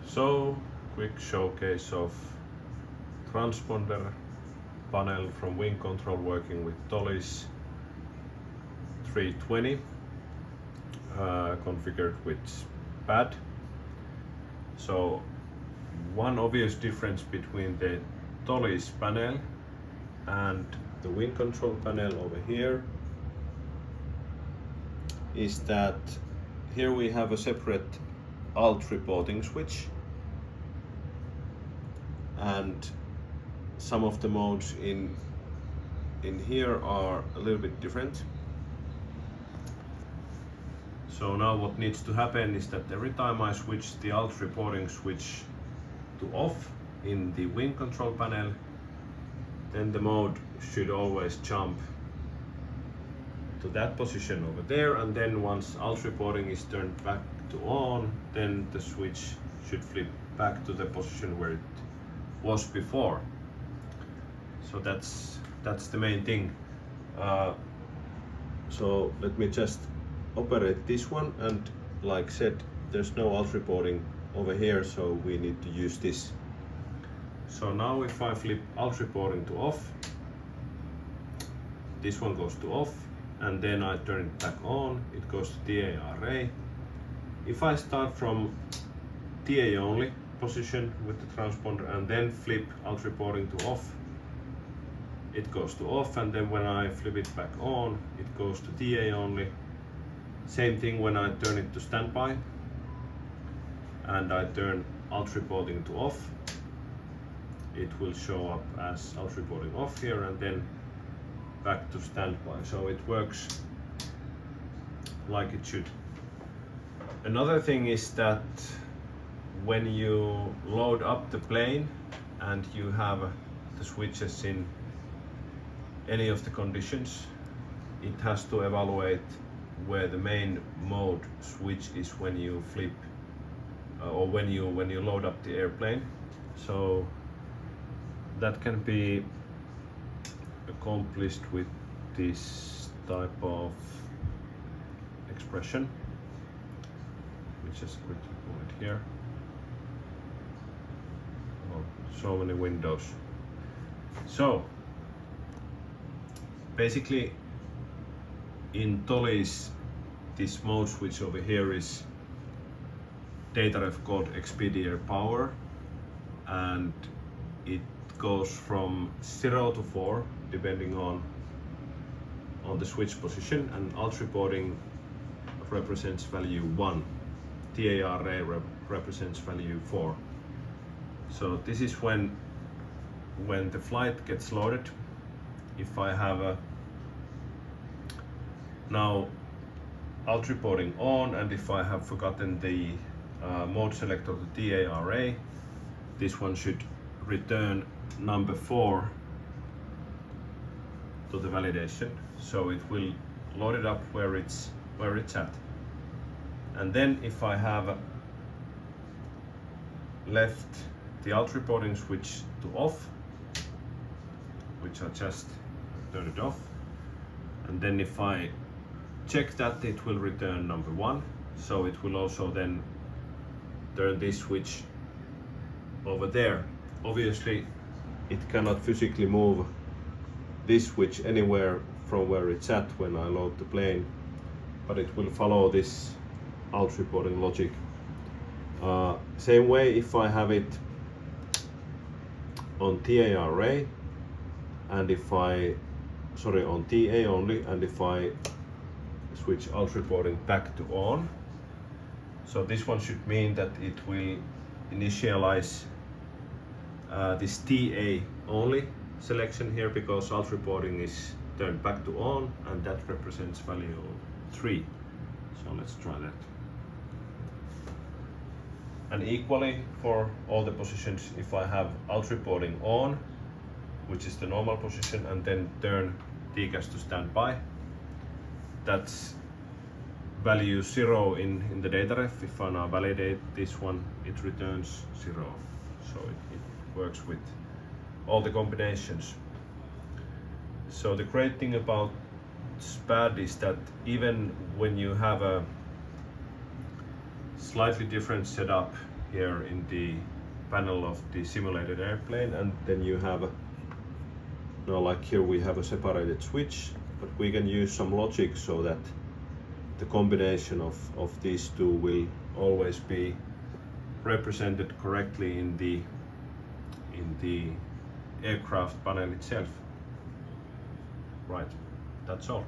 So, quick showcase of transponder panel from Winctrl working with Toliss 320 configured with SPAD. So one obvious difference between the Toliss panel and the Winctrl panel over here is that here we have a separate alt reporting switch, and some of the modes in here are a little bit different. So now what needs to happen is that every time I switch the alt reporting switch to off in the Winctrl panel, then the mode should always jump to that position over there, and then once alt reporting is turned back to on, then the switch should flip back to the position where it was before. So that's the main thing. So let me just operate this one, and like said, there's no alt reporting over here, so we need to use this. So now if I flip alt reporting to off, this one goes to off, and then I turn it back on, it goes to TARA. If I start from TA only position with the transponder and then flip alt reporting to off, it goes to off, and then when I flip it back on, it goes to TA only. Same thing when I turn it to standby and I turn alt reporting to off, it will show up as alt reporting off here, and then back to standby. So it works like it should. Another thing is that when you load up the plane and you have the switches in any of the conditions, it has to evaluate where the main mode switch is when you flip or when you load up the airplane. So that can be accomplished with this type of expression. Let me just quickly pull it here. Oh, so many windows. So basically in Toliss, this mode switch over here is data ref called XPDR power, and it goes from 0 to 4 depending on the switch position, and alt reporting represents value 1, TARA represents value 4. So this is when the flight gets loaded. If I have now alt reporting on, and if I have forgotten the mode selector to TARA, this one should return number 4 to the validation. So it will load it up where it's at. And then if I have left the alt reporting switch to off, which I just turned it off, and then if I check that, it will return number 1. So it will also then turn this switch over there. Obviously it cannot physically move this switch anywhere from where it's at when I load the plane, but it will follow this alt reporting logic. Same way if I have it on TARA and if I on TA only, and if I switch alt reporting back to on, so this one should mean that it will initialize this TA only selection here, because alt reporting is turned back to on, and that represents value 3. So let's try that. And equally for all the positions, if I have alt reporting on, which is the normal position, and then turn TCAS to standby, that's value 0 in the data ref. If I now validate this one, it returns 0. So it works with all the combinations. So the great thing about SPAD is that even when you have a slightly different setup here in the panel of the simulated airplane, and then you have now, like here we have a separated switch, but we can use some logic so that the combination of these two will always be represented correctly in the aircraft panel itself. Right, that's all.